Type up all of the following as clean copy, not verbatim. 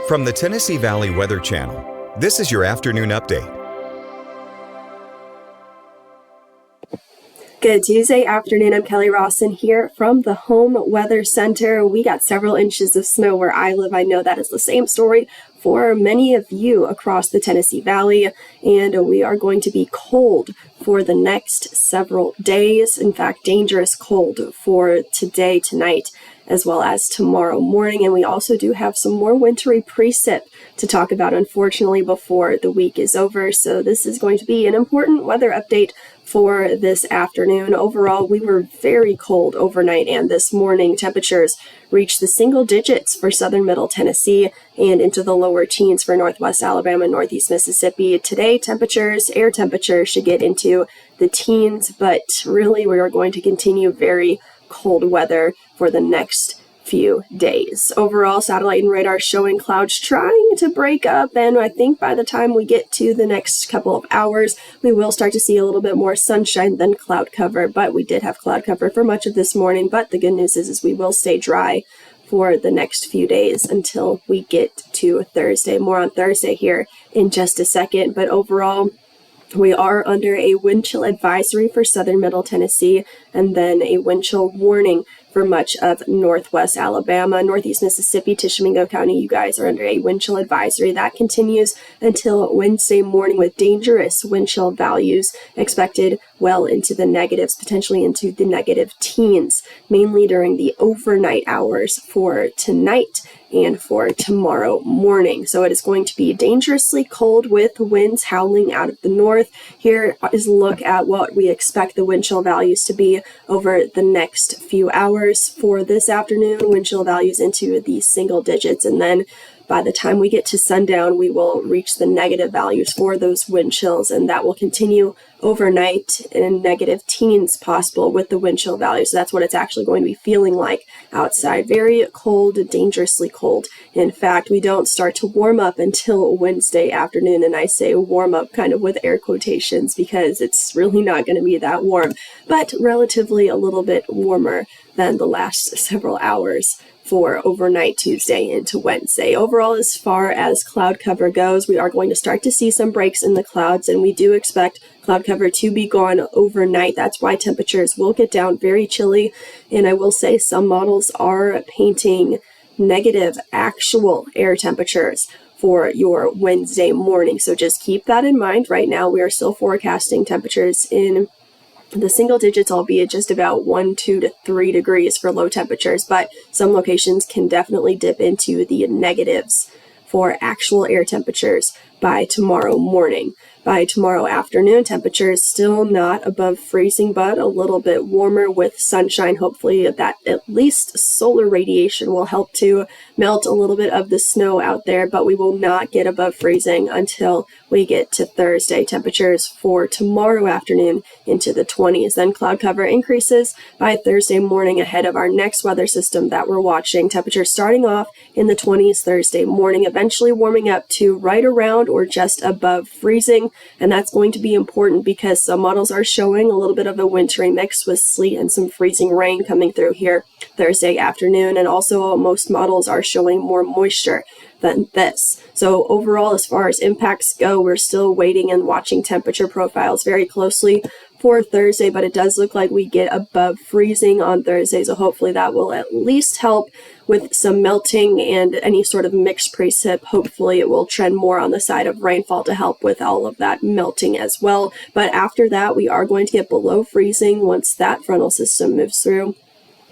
From the Tennessee Valley Weather Channel, this is your afternoon update. Good Tuesday afternoon. I'm Kelli Rosson here from the Home Weather Center. We got several inches of snow where I live. I know that is the same story for many of you across the Tennessee Valley, and we are going to be cold for the next several days. In fact, dangerous cold for today, tonight, as well as tomorrow morning. And we also do have some more wintry precip to talk about, unfortunately, before the week is over. So this is going to be an important weather update for this afternoon. Overall, we were very cold overnight, and this morning temperatures reached the single digits for southern middle Tennessee and into the lower teens for northwest Alabama and northeast Mississippi. Today, air temperatures should get into the teens, but really we are going to continue very cold weather for the next few days. Overall, satellite and radar showing clouds trying to break up, and I think by the time we get to the next couple of hours, we will start to see a little bit more sunshine than cloud cover. But we did have cloud cover for much of this morning. But the good news is we will stay dry for the next few days until we get to Thursday. More on Thursday here in just a second. But overall, we are under a wind chill advisory for southern middle Tennessee, and then a wind chill warning for much of northwest Alabama. Northeast Mississippi, Tishomingo County, you guys are under a wind chill advisory. That continues until Wednesday morning with dangerous wind chill values expected well into the negatives, potentially into the negative teens, mainly during the overnight hours for tonight and for tomorrow morning. So it is going to be dangerously cold with winds howling out of the north. Here is a look at what we expect the wind chill values to be over the next few hours. For this afternoon, wind chill values into the single digits, and then by the time we get to sundown, we will reach the negative values for those wind chills, and that will continue overnight in negative teens possible with the wind chill values. So that's what it's actually going to be feeling like outside. Very cold, dangerously cold. In fact, we don't start to warm up until Wednesday afternoon, and I say warm up kind of with air quotations because it's really not going to be that warm, but relatively a little bit warmer than the last several hours for overnight Tuesday into Wednesday. Overall, as far as cloud cover goes, we are going to start to see some breaks in the clouds, and we do expect cloud cover to be gone overnight. That's why temperatures will get down very chilly, and I will say some models are painting negative actual air temperatures for your Wednesday morning. So just keep that in mind. Right now, we are still forecasting temperatures in the single digits, albeit just about 1, 2 to 3 degrees for low temperatures, but some locations can definitely dip into the negatives for actual air temperatures by tomorrow morning. By tomorrow afternoon, temperatures still not above freezing, but a little bit warmer with sunshine. Hopefully that at least solar radiation will help to melt a little bit of the snow out there, but we will not get above freezing until we get to Thursday. Temperatures for tomorrow afternoon into the 20s. Then cloud cover increases by Thursday morning ahead of our next weather system that we're watching. Temperatures starting off in the 20s Thursday morning, eventually warming up to right around or just above freezing. And that's going to be important because some models are showing a little bit of a wintry mix with sleet and some freezing rain coming through here Thursday afternoon. And also most models are showing more moisture than this. So overall, as far as impacts go, we're still waiting and watching temperature profiles very closely for Thursday, but it does look like we get above freezing on Thursday. So hopefully that will at least help with some melting and any sort of mixed precip. Hopefully it will trend more on the side of rainfall to help with all of that melting as well. But after that, we are going to get below freezing once that frontal system moves through.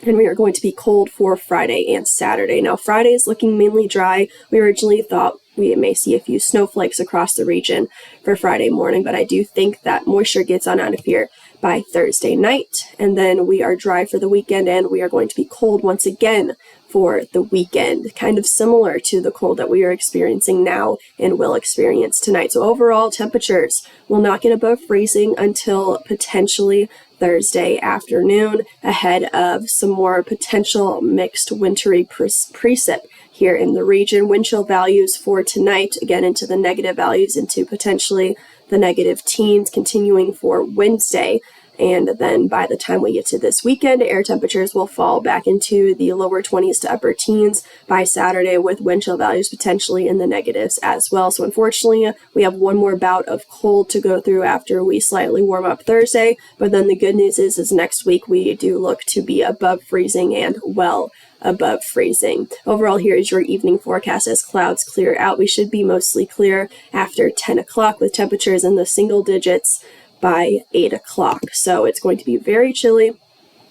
And we are going to be cold for Friday and Saturday. Now, Friday is looking mainly dry. We originally thought we may see a few snowflakes across the region for Friday morning, but I do think that moisture gets on out of here by Thursday night. And then we are dry for the weekend, and we are going to be cold once again for the weekend, kind of similar to the cold that we are experiencing now and will experience tonight. So overall, temperatures will not get above freezing until potentially Thursday afternoon, ahead of some more potential mixed wintry precip here in the region. Wind chill values for tonight, again into the negative values, into potentially the negative teens, continuing for Wednesday. And then by the time we get to this weekend, air temperatures will fall back into the lower 20s to upper teens by Saturday, with wind chill values potentially in the negatives as well. So unfortunately, we have one more bout of cold to go through after we slightly warm up Thursday. But then the good news is next week we do look to be above freezing and well above freezing. Overall, here is your evening forecast. As clouds clear out, we should be mostly clear after 10 o'clock with temperatures in the single digits by 8 o'clock. So it's going to be very chilly.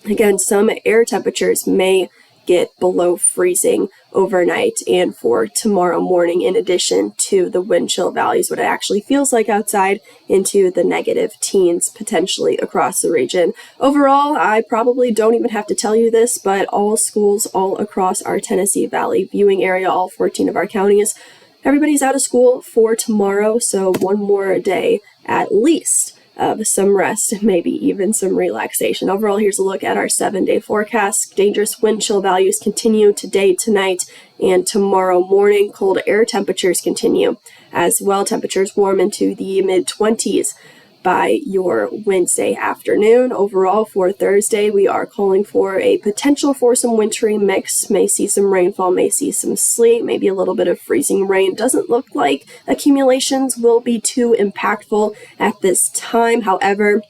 Again, some air temperatures may get below freezing overnight and for tomorrow morning, in addition to the wind chill values, what it actually feels like outside, into the negative teens potentially across the region. Overall, I probably don't even have to tell you this, but all schools all across our Tennessee Valley viewing area, all 14 of our counties, everybody's out of school for tomorrow, so one more day at least of some rest and maybe even some relaxation. Overall, here's a look at our 7-day forecast. Dangerous wind chill values continue today, tonight, and tomorrow morning. Cold air temperatures continue as well. Temperatures warm into the mid-20s by your Wednesday afternoon. Overall, for Thursday, we are calling for a potential for some wintry mix. May see some rainfall, may see some sleet, maybe a little bit of freezing rain. Doesn't look like accumulations will be too impactful at this time. However,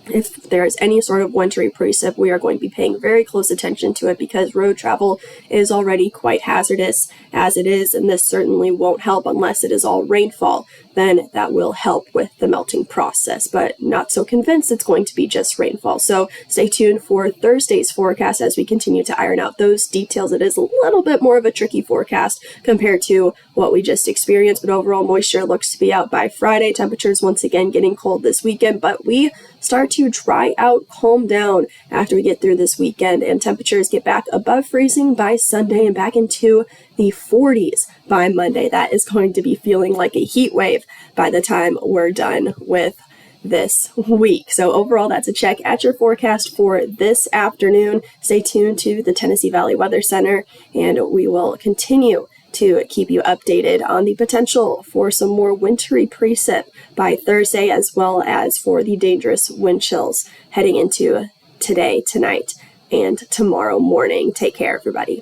if there is any sort of wintry precip, we are going to be paying very close attention to it because road travel is already quite hazardous as it is, and this certainly won't help unless it is all rainfall. Then that will help with the melting process, but not so convinced it's going to be just rainfall. So stay tuned for Thursday's forecast as we continue to iron out those details. It is a little bit more of a tricky forecast compared to what we just experienced, but overall moisture looks to be out by Friday. Temperatures once again getting cold this weekend, but we start to dry out, calm down after we get through this weekend, and temperatures get back above freezing by Sunday and back into the 40s by Monday. That is going to be feeling like a heat wave by the time we're done with this week. So overall, that's a check at your forecast for this afternoon. Stay tuned to the Tennessee Valley Weather Center, and we will continue to keep you updated on the potential for some more wintry precip by Thursday, as well as for the dangerous wind chills heading into today, tonight, and tomorrow morning. Take care, everybody.